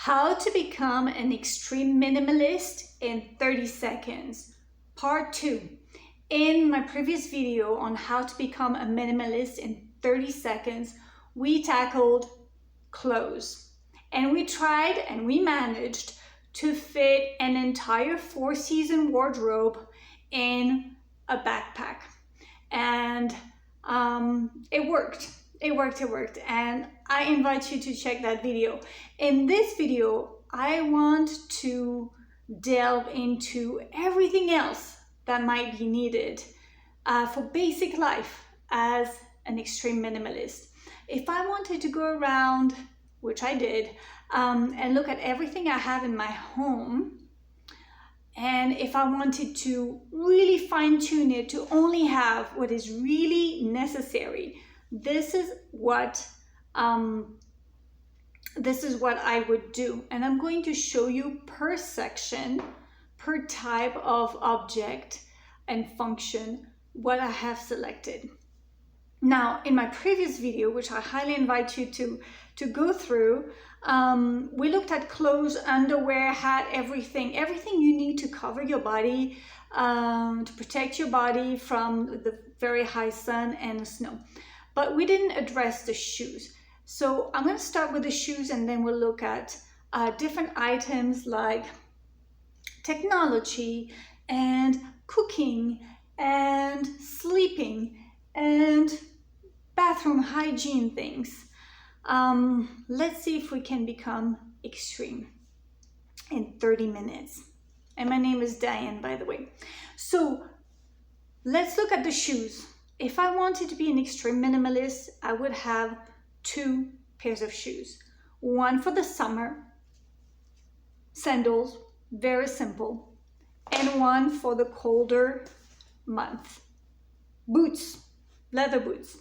How to become an extreme minimalist in 30 seconds. Part 2. In my previous video on how to become a minimalist in 30 seconds, we tackled clothes. And we tried and we managed to fit an entire 4-season wardrobe in a backpack. And it worked. It worked. And I invite you to check that video. In this video, I want to delve into everything else that might be needed for basic life as an extreme minimalist. If I wanted to go around, which I did, and look at everything I have in my home, and if I wanted to really fine-tune it to only have what is really necessary, this is what I would do. And I'm going to show you per section, per type of object and function, what I have selected. Now, in my previous video, which I highly invite you to go through, we looked at clothes, underwear, hat, everything you need to cover your body, to protect your body from the very high sun and the snow. But we didn't address the shoes. So I'm going to start with the shoes, and then we'll look at different items like technology and cooking and sleeping and bathroom hygiene things. Let's see if we can become extreme in 30 minutes. And my name is Diane, by the way. So let's look at the shoes. If I wanted to be an extreme minimalist, I would have 2 pairs of shoes. One for the summer, sandals, very simple, and one for the colder month. Boots, leather boots.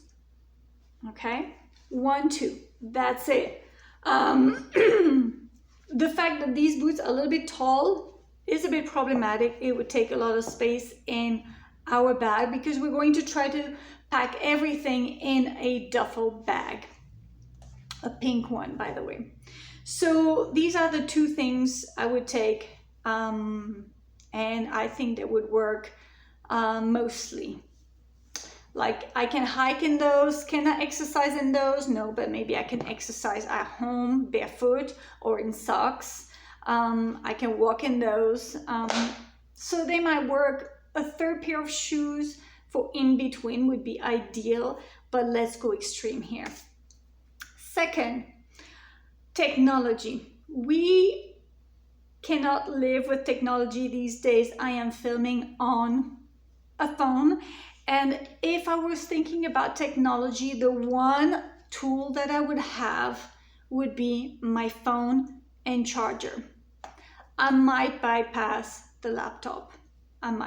Okay, 1, 2, that's it. The fact that these boots are a little bit tall is a bit problematic. It would take a lot of space in our bag because we're going to try to pack everything in a duffel bag. A pink one, by the way. So these are the 2 things I would take, and I think they would work mostly. Like, I can hike in those. Can I exercise in those? No, but maybe I can exercise at home barefoot or in socks. I can walk in those. So they might work. A 3rd pair of shoes for in between would be ideal, but let's go extreme here. Second, technology. We cannot live with technology these days. I am filming on a phone, and if I was thinking about technology, the one tool that I would have would be my phone and charger. I might bypass the laptop. I'm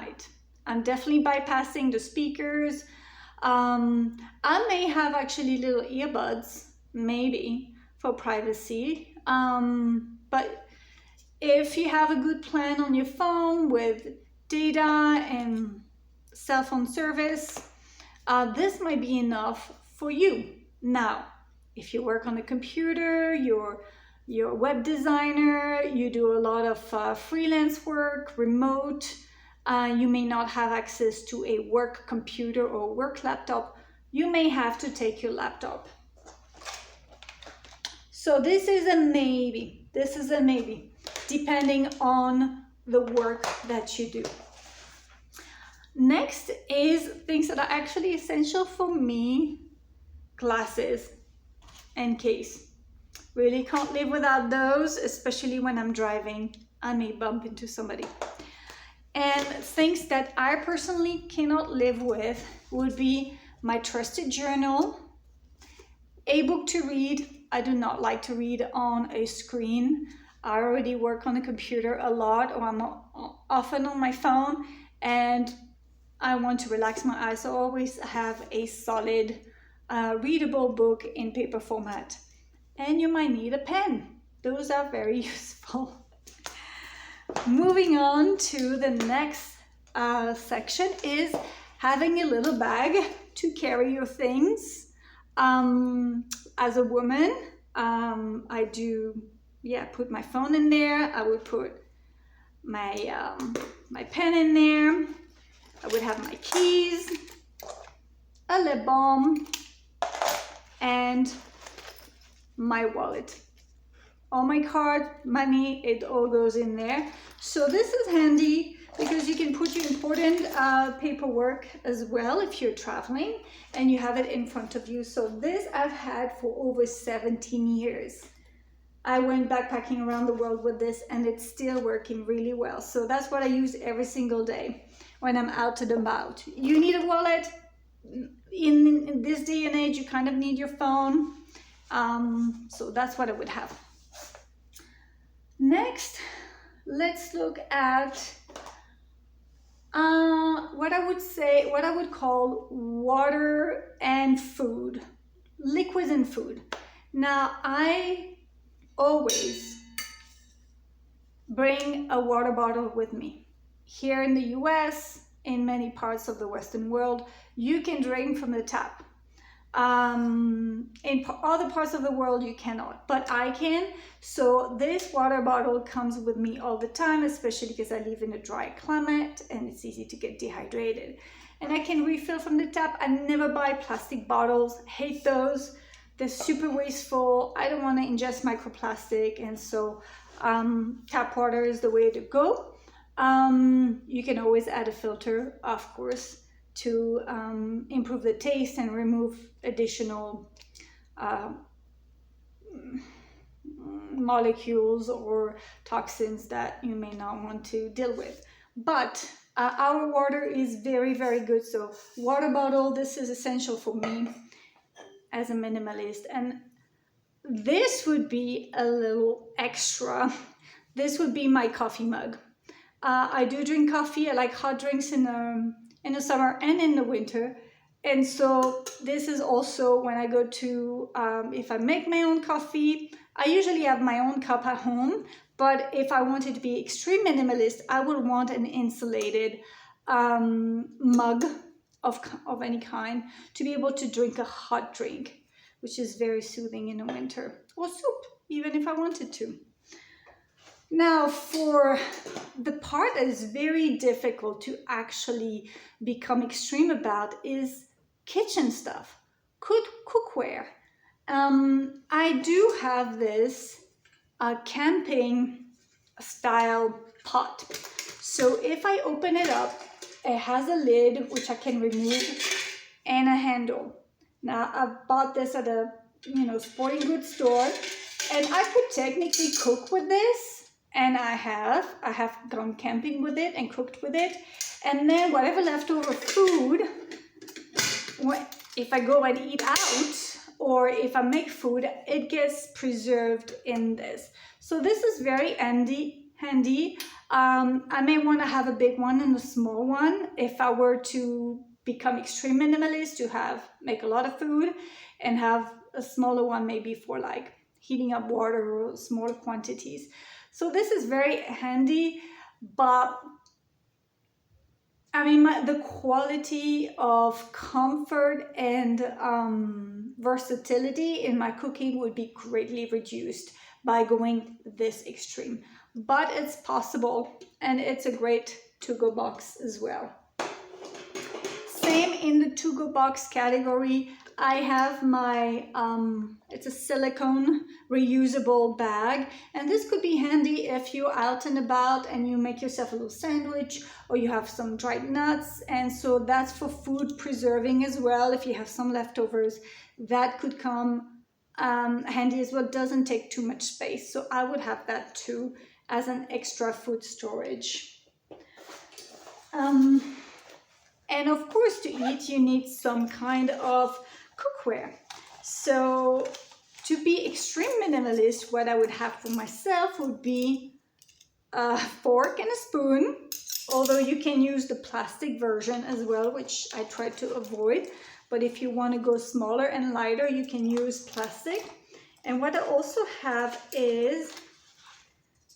definitely bypassing the speakers. I may have actually little earbuds, maybe, for privacy. But if you have a good plan on your phone with data and cell phone service, this might be enough for you. Now, if you work on a computer, you're a web designer, you do a lot of freelance work, remote, you may not have access to a work computer or work laptop. You may have to take your laptop. So this is a maybe. Depending on the work that you do. Next is things that are actually essential for me. Glasses and case. Really can't live without those, especially when I'm driving. I may bump into somebody. And things that I personally cannot live with would be my trusted journal, a book to read. I do not like to read on a screen. I already work on the computer a lot, or I'm often on my phone, and I want to relax my eyes. So I always have a solid, readable book in paper format. And you might need a pen. Those are very useful. Moving on to the next section is having a little bag to carry your things. As a woman, I do yeah, put my phone in there. I would put my my pen in there. I would have my keys, a lip balm, and my wallet. All my card, money, it all goes in there. So this is handy because you can put your important paperwork as well if you're traveling and you have it in front of you. So this I've had for over 17 years. I went backpacking around the world with this and it's still working really well. So that's what I use every single day when I'm out and about. You need a wallet. In this day and age, you kind of need your phone. So that's what I would have. Next, let's look at what I would call water and food, liquids and food. Now, I always bring a water bottle with me. Here in the US, in many parts of the Western world, you can drink from the tap. In other parts of the world you cannot, but I can. So this water bottle comes with me all the time, especially because I live in a dry climate and it's easy to get dehydrated. And I can refill from the tap. I never buy plastic bottles, hate those. They're super wasteful. I don't want to ingest microplastic, and so tap water is the way to go. You can always add a filter, of course, to improve the taste and remove additional molecules or toxins that you may not want to deal with. But our water is very, very good. So water bottle, this is essential for me as a minimalist. And this would be a little extra. This would be my coffee mug. I do drink coffee. I like hot drinks in the summer and in the winter. And so this is also when I go to, if I make my own coffee, I usually have my own cup at home. But if I wanted to be extreme minimalist, I would want an insulated mug of any kind to be able to drink a hot drink, which is very soothing in the winter, or soup, even if I wanted to. Now, for the part that is very difficult to actually become extreme about is kitchen stuff, cookware. I do have this camping style pot. So if I open it up, it has a lid which I can remove and a handle. Now, I've bought this at a sporting goods store, and I could technically cook with this. And I have gone camping with it and cooked with it. And then whatever leftover food, if I go and eat out or if I make food, it gets preserved in this. So this is very handy. I may want to have a big one and a small one if I were to become extreme minimalist, to make a lot of food, and have a smaller one maybe for like heating up water or smaller quantities. So this is very handy, but I mean, the quality of comfort and versatility in my cooking would be greatly reduced by going this extreme. But it's possible, and it's a great to-go box as well. Same in the to-go box category. I have my, it's a silicone reusable bag, and this could be handy if you're out and about and you make yourself a little sandwich, or you have some dried nuts, and so that's for food preserving as well. If you have some leftovers, that could come handy as well. It doesn't take too much space, so I would have that too as an extra food storage. And of course, to eat, you need some kind of cookware. So to be extreme minimalist, what I would have for myself would be a fork and a spoon, although you can use the plastic version as well, which I try to avoid. But if you want to go smaller and lighter, you can use plastic. And what I also have is,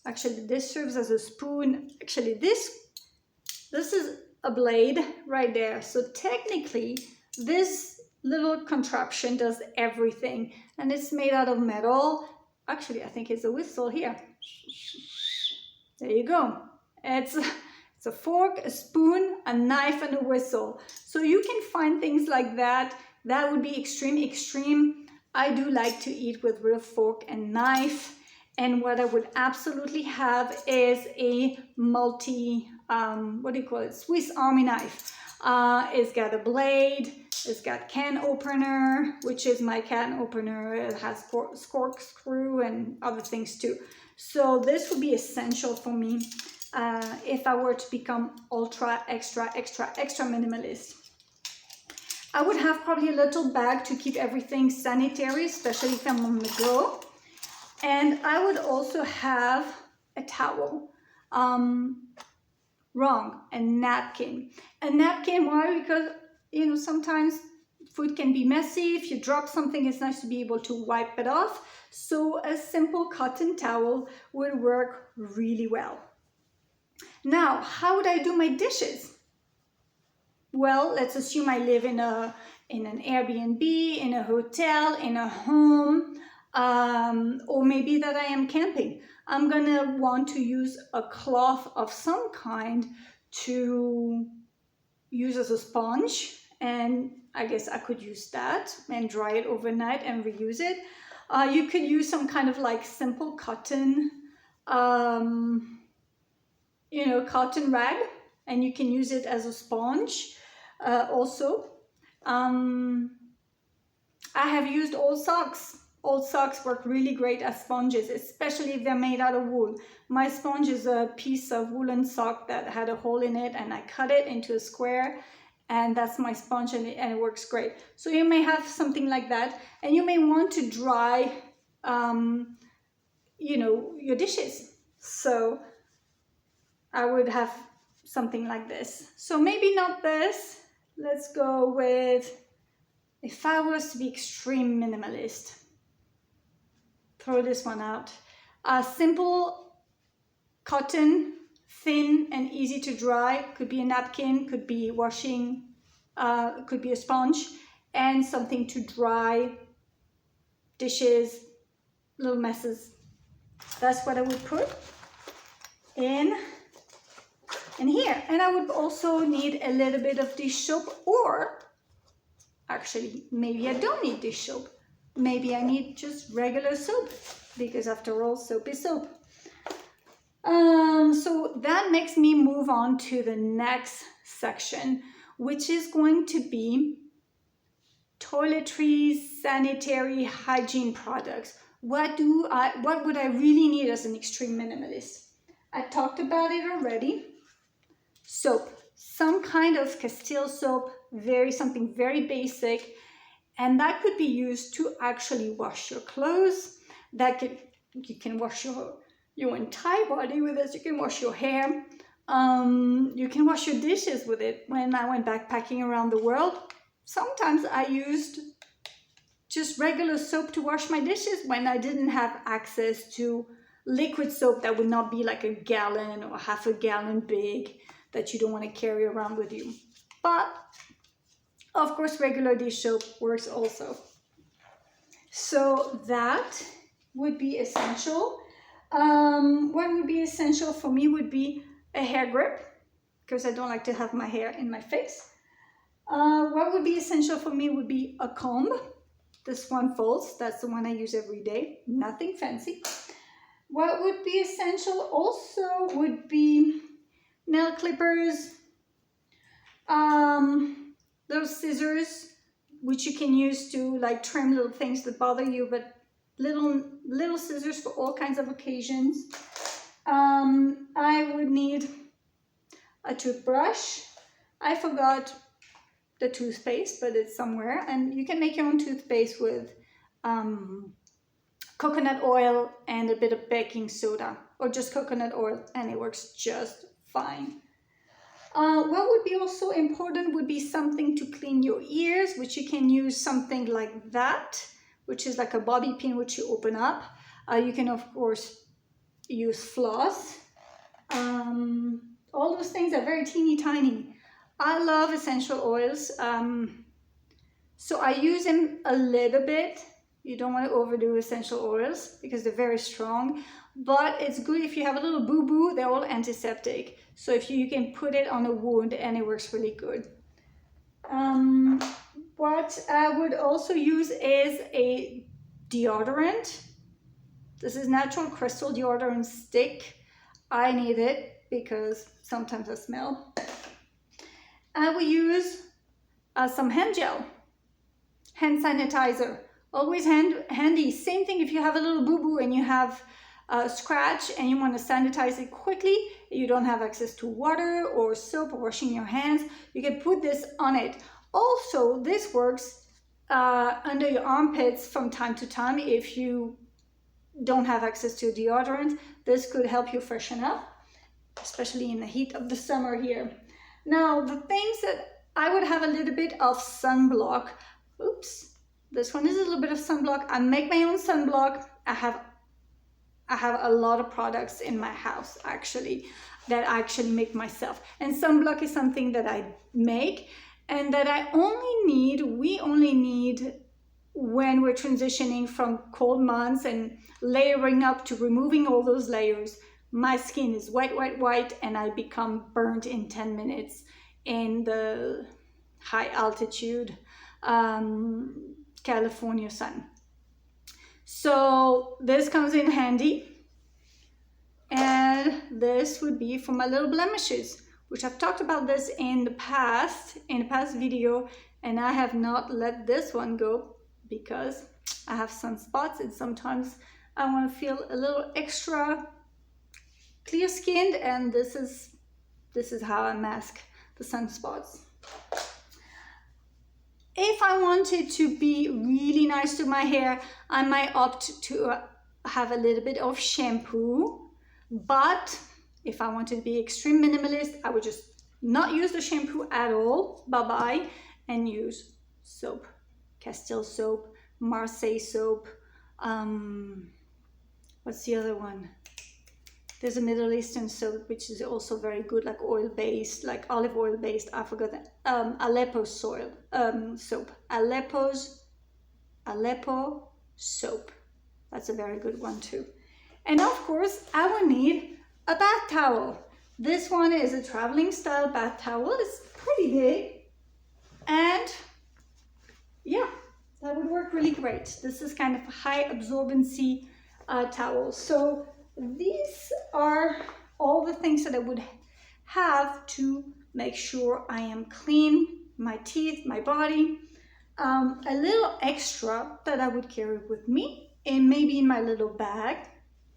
actually this serves as a spoon. Actually this is a blade right there. So technically this little contraption does everything, and it's made out of metal. Actually, I think it's a whistle here. There you go. It's a fork, a spoon, a knife, and a whistle. So you can find things like that. That would be extreme. I do like to eat with real fork and knife. And what I would absolutely have is a what do you call it? Swiss Army knife. It's got a blade. It's got can opener, which is my can opener. It has corkscrew and other things too. So this would be essential for me if I were to become extra minimalist. I would have probably a little bag to keep everything sanitary, especially if I'm on the go. And I would also have a towel. Wrong, a napkin. A napkin, why? Because, you know, sometimes food can be messy. If you drop something, it's nice to be able to wipe it off. So a simple cotton towel would work really well. Now, how would I do my dishes? Well, let's assume I live in an Airbnb, in a hotel, in a home, or maybe that I am camping. I'm gonna want to use a cloth of some kind to use as a sponge, and I guess I could use that and dry it overnight and reuse it. You could use some kind of like simple cotton, you know, cotton rag, and you can use it as a sponge also. I have used old socks. Old socks work really great as sponges, especially if they're made out of wool. My sponge is a piece of woolen sock that had a hole in it, and I cut it into a square, and that's my sponge, and it works great. So you may have something like that, and you may want to dry, you know, your dishes. So I would have something like this. So maybe not this. Let's go with, if I was to be extreme minimalist, throw this one out. A simple cotton, thin and easy to dry. Could be a napkin, could be washing, could be a sponge, and something to dry dishes, little messes. That's what I would put in here. And I would also need a little bit of dish soap, or actually, maybe I don't need dish soap. Maybe I need just regular soap, because after all, soap is soap. So that makes me move on to the next section, which is going to be toiletries, sanitary, hygiene products. What would I really need as an extreme minimalist? I talked about it already. Soap, some kind of Castile soap, something very basic. And that could be used to actually wash your clothes. You can wash your entire body with it. You can wash your hair. You can wash your dishes with it. When I went backpacking around the world, sometimes I used just regular soap to wash my dishes when I didn't have access to liquid soap that would not be like a gallon or half a gallon big that you don't want to carry around with you. But of course, regular dish soap works also. So that would be essential. What would be essential for me would be a hair grip, because I don't like to have my hair in my face. What would be essential for me would be a comb. This one folds. That's the one I use every day. Nothing fancy. What would be essential also would be nail clippers, those scissors, which you can use to like trim little things that bother you, but little scissors for all kinds of occasions. I would need a toothbrush. I forgot the toothpaste, but it's somewhere, and you can make your own toothpaste with coconut oil and a bit of baking soda, or just coconut oil, and it works just fine. What would be also important would be something to clean your ears, which you can use something like that, which is like a bobby pin which you open up. You can of course use floss. All those things are very teeny tiny. I love essential oils, so I use them a little bit You don't want to overdo essential oils because they're very strong, but it's good if you have a little boo-boo. They're all antiseptic. So if you can put it on a wound and it works really good. What I would also use is a deodorant. This is natural crystal deodorant stick. I need it because sometimes I smell. I will use some hand gel, hand sanitizer. Always handy. Same thing if you have a little boo-boo and you have a scratch and you want to sanitize it quickly, you don't have access to water or soap or washing your hands, you can put this on it. Also, this works under your armpits from time to time if you don't have access to a deodorant. This could help you freshen up, especially in the heat of the summer here. Now, the things that I would have a little bit of sunblock. Oops. This one is a little bit of sunblock. I make my own sunblock. I have a lot of products in my house actually that I actually make myself. And sunblock is something that I make and that we only need when we're transitioning from cold months and layering up to removing all those layers. My skin is white, and I become burnt in 10 minutes in the high altitude California sun. So this comes in handy, and this would be for my little blemishes, which I've talked about this in the past video, and I have not let this one go because I have sunspots and sometimes I want to feel a little extra clear skinned, and this is how I mask the sunspots. If I wanted to be really nice to my hair, I might opt to have a little bit of shampoo. But if I wanted to be extreme minimalist, I would just not use the shampoo at all, bye-bye, and use soap. Castile soap, Marseille soap. What's the other one? There's a Middle Eastern soap, which is also very good, like oil-based, like olive oil-based. I forgot that. Aleppo soap. Aleppo soap. That's a very good one too. And of course, I will need a bath towel. This one is a traveling style bath towel. It's pretty big. And yeah, that would work really great. This is kind of a high absorbency towel. So these are all the things that I would have to make sure I am clean, my teeth, my body. A little extra that I would carry with me, and maybe in my little bag,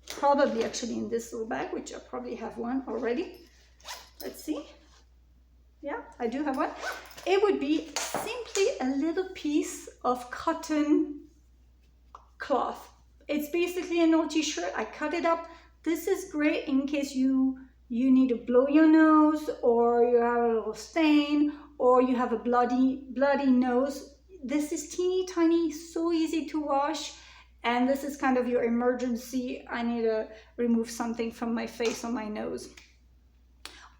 probably actually in this little bag, which I probably have one already. Let's see. Yeah, I do have one. It would be simply a little piece of cotton cloth. It's basically an old t-shirt. I cut it up. This is great in case you need to blow your nose, or you have a little stain, or you have a bloody nose. This is teeny tiny, so easy to wash, and this is kind of your emergency. I need to remove something from my face or my nose,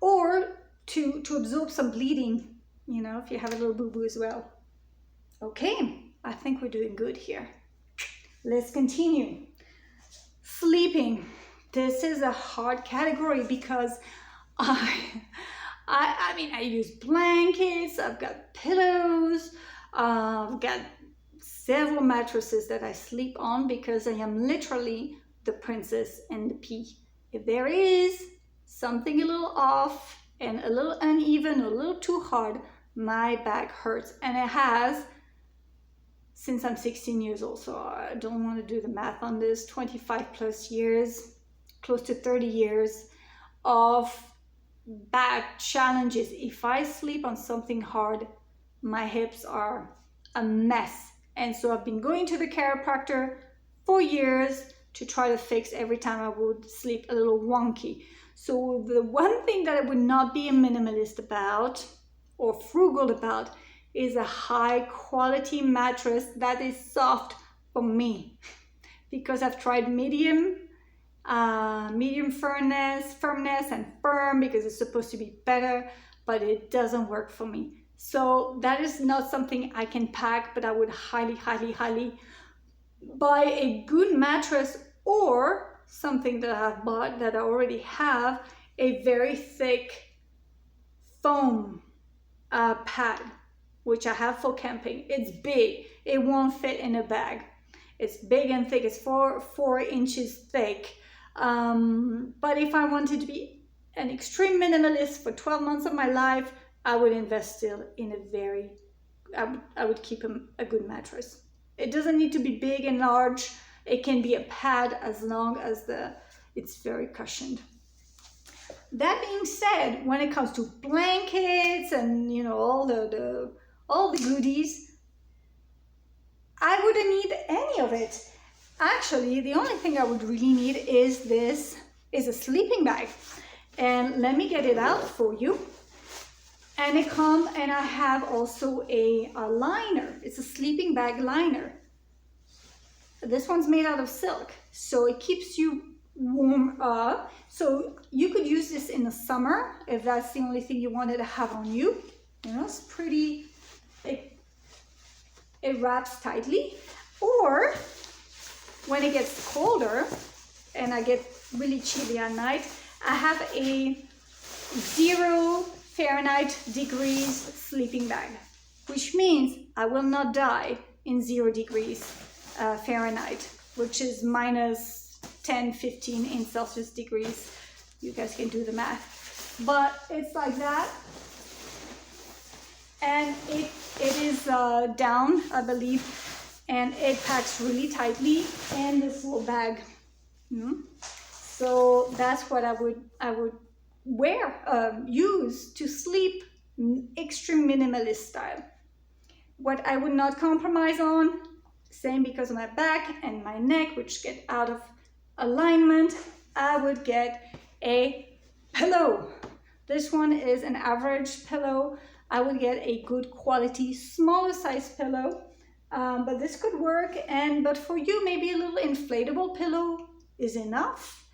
or to absorb some bleeding, you know, if you have a little boo-boo as well. Okay, I think we're doing good here. Let's continue. Sleeping. This is a hard category because I use blankets, I've got pillows, I've got several mattresses that I sleep on because I am literally the princess and the pea. If there is something a little off and a little uneven or a little too hard, my back hurts, and it has since I'm 16 years old, so I don't want to do the math on this, 25 plus years, close to 30 years of back challenges. If I sleep on something hard, my hips are a mess. And so I've been going to the chiropractor for years to try to fix every time I would sleep a little wonky. So the one thing that I would not be a minimalist about or frugal about is a high quality mattress that is soft for me, because I've tried medium firmness and firm because it's supposed to be better, but it doesn't work for me. So that is not something I can pack, but I would highly buy a good mattress, or something that I have bought that I already have, a very thick foam pad, which I have for camping. It's big, it won't fit in a bag. It's big and thick, it's 4 inches thick. But if I wanted to be an extreme minimalist for 12 months of my life, I would invest still in I would keep a good mattress. It doesn't need to be big and large. It can be a pad as long as it's very cushioned. That being said, when it comes to blankets and all the goodies, I wouldn't need any of it. Actually, the only thing I would really need is a sleeping bag. And let me get it out for you. And I have also a liner. It's a sleeping bag liner. This one's made out of silk, so it keeps you warm up. So you could use this in the summer if that's the only thing you wanted to have on you. It's pretty, it wraps tightly. Or when it gets colder and I get really chilly at night, I have a 0 Fahrenheit degrees sleeping bag, which means I will not die in 0 degrees Fahrenheit, which is minus 10, 15 in Celsius degrees. You guys can do the math, but it's like that. And it is down, I believe, and it packs really tightly in this little bag. So that's what I would use to sleep, extreme minimalist style. What I would not compromise on, same because of my back and my neck, which get out of alignment, I would get a pillow. This one is an average pillow. I would get a good quality, smaller size pillow, but this could work. But for you, maybe a little inflatable pillow is enough,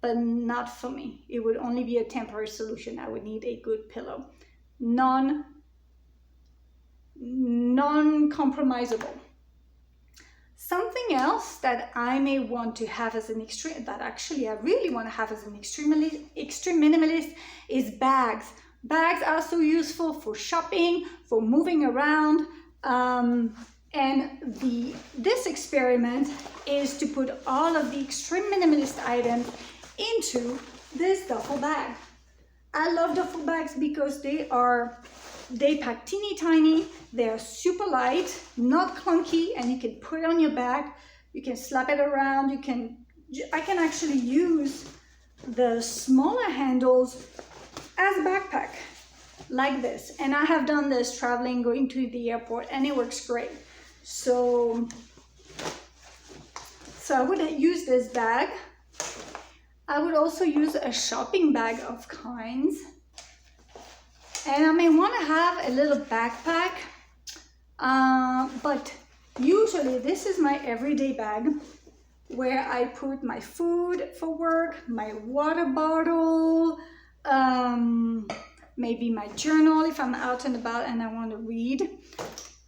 but not for me. It would only be a temporary solution. I would need a good pillow, non-compromisable. Something else that I may want to have as an extreme, that actually I really want to have as an extreme minimalist, is bags. Bags are so useful for shopping, for moving around. This experiment is to put all of the extreme minimalist items into this duffel bag. I love duffel bags because they pack teeny tiny, they are super light, not clunky, and you can put it on your back, you can slap it around, I can actually use the smaller handles as a backpack, like this. And I have done this traveling, going to the airport, and it works great. So I would use this bag. I would also use a shopping bag of kinds. And I may want to have a little backpack, but usually this is my everyday bag where I put my food for work, my water bottle, maybe my journal if I'm out and about and I want to read.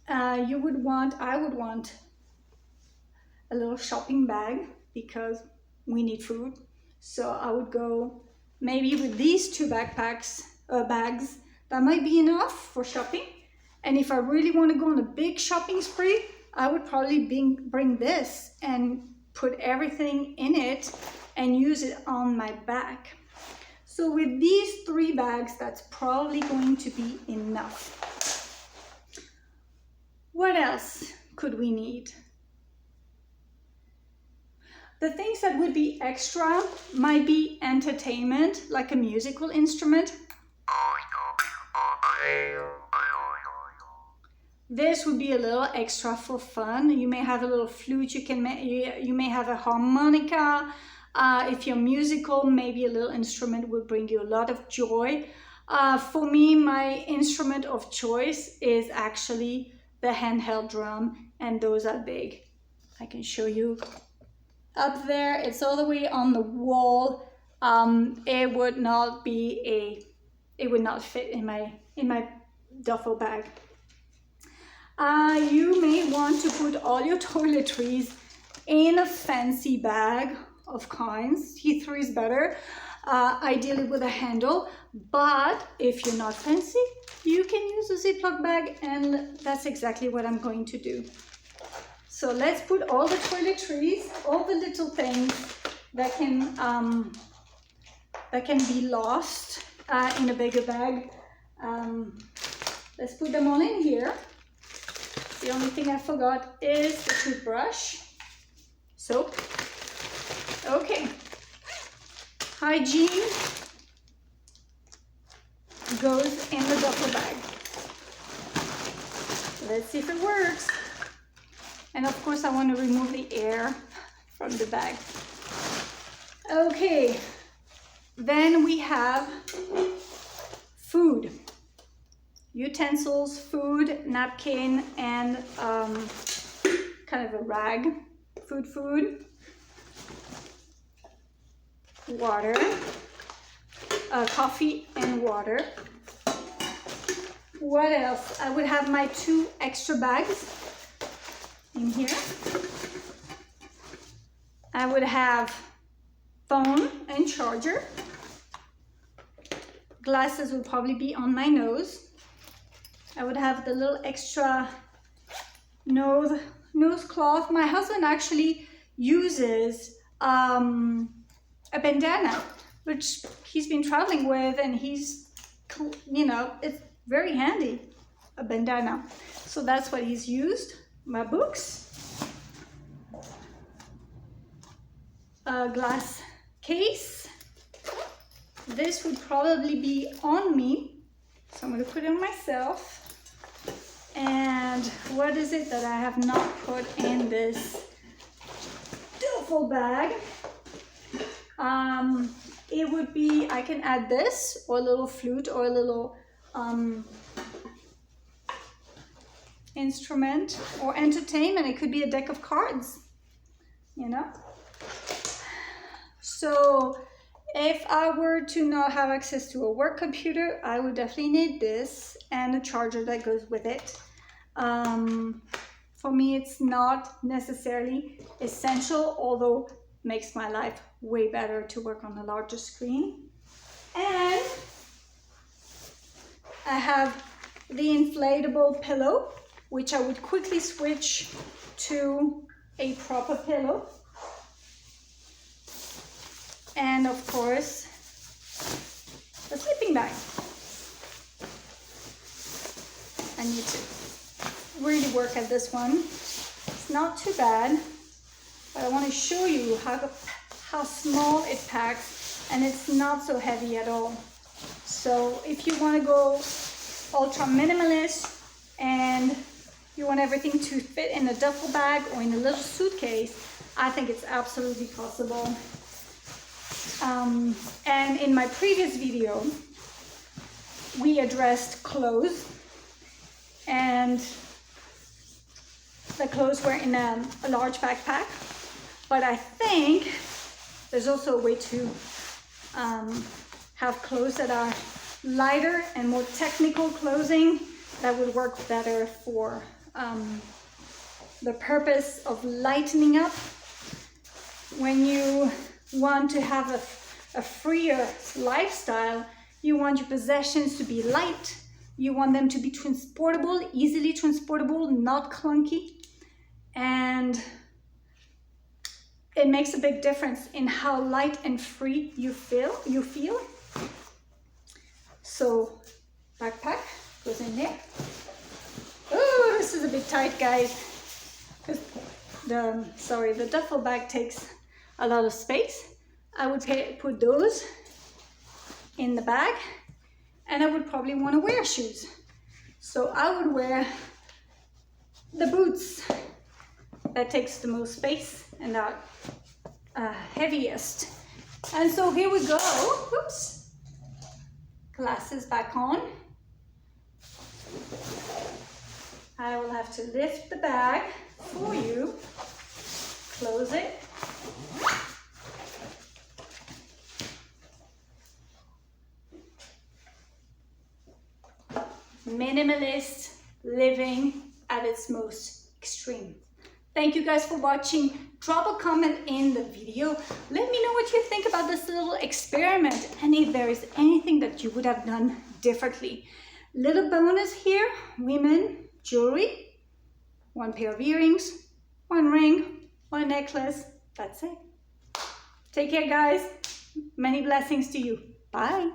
I would want a little shopping bag because we need food. So I would go maybe with these 2 bags. That might be enough for shopping. And if I really want to go on a big shopping spree, I would probably bring this and put everything in it and use it on my back. So with these 3 bags, that's probably going to be enough. What else could we need? The things that would be extra might be entertainment, like a musical instrument. This would be a little extra for fun. You may have a little flute, you may have a harmonica. If you're musical, maybe a little instrument would bring you a lot of joy. For me, my instrument of choice is actually the handheld drum, and those are big. I can show you up there. It's all the way on the wall. It would not fit in my duffel bag. You may want to put all your toiletries in a fancy bag of kinds. T3 is better, ideally with a handle, but if you're not fancy, you can use a Ziploc bag, and that's exactly what I'm going to do. So let's put all the toiletries, all the little things that can be lost in a bigger bag. Let's put them all in here. The only thing I forgot is the toothbrush, soap. Okay, hygiene goes in the duffel bag. Let's see if it works. And of course I want to remove the air from the bag. Okay, then we have food. Utensils, food, napkin, and kind of a rag. Food. Water, coffee and water. What else? I would have my 2 extra bags in here. I would have phone and charger. Glasses would probably be on my nose. I would have the little extra nose cloth. My husband actually uses a bandana, which he's been traveling with, and he's, you know, it's very handy, a bandana. So that's what he's used. My books, a glass case. This would probably be on me, so I'm going to put it on myself. And what is it that I have not put in this duffel bag? It would be, I can add this, or a little flute, or a little instrument, or entertainment. It could be a deck of cards, you know. So if I were to not have access to a work computer, I would definitely need this and a charger that goes with it. For me, it's not necessarily essential, although it makes my life way better to work on a larger screen. And I have the inflatable pillow, which I would quickly switch to a proper pillow. And of course, the sleeping bag. I need to really work at this one. It's not too bad, but I want to show you how small it packs, and it's not so heavy at all. So if you want to go ultra minimalist and you want everything to fit in a duffel bag or in a little suitcase, I think it's absolutely possible. And in my previous video, we addressed clothes, and the clothes were in a large backpack, but I think there's also a way to have clothes that are lighter and more technical clothing that would work better for the purpose of lightening up. When you want to have a freer lifestyle, you want your possessions to be light, you want them to be transportable, easily transportable, not clunky, and it makes a big difference in how light and free you feel. So backpack goes in there. Oh, this is a bit tight, guys, because the duffel bag takes a lot of space. I would put those in the bag, and I would probably want to wear shoes. So I would wear the boots that takes the most space and are heaviest. And so here we go. Oops. Glasses back on. I will have to lift the bag for you. Close it. Minimalist living at its most extreme. Thank you guys for watching. Drop a comment in the video. Let me know what you think about this little experiment and if there is anything that you would have done differently. Little bonus here, women jewelry, 1 pair of earrings, 1 ring, 1 necklace. That's it. Take care, guys. Many blessings to you. Bye.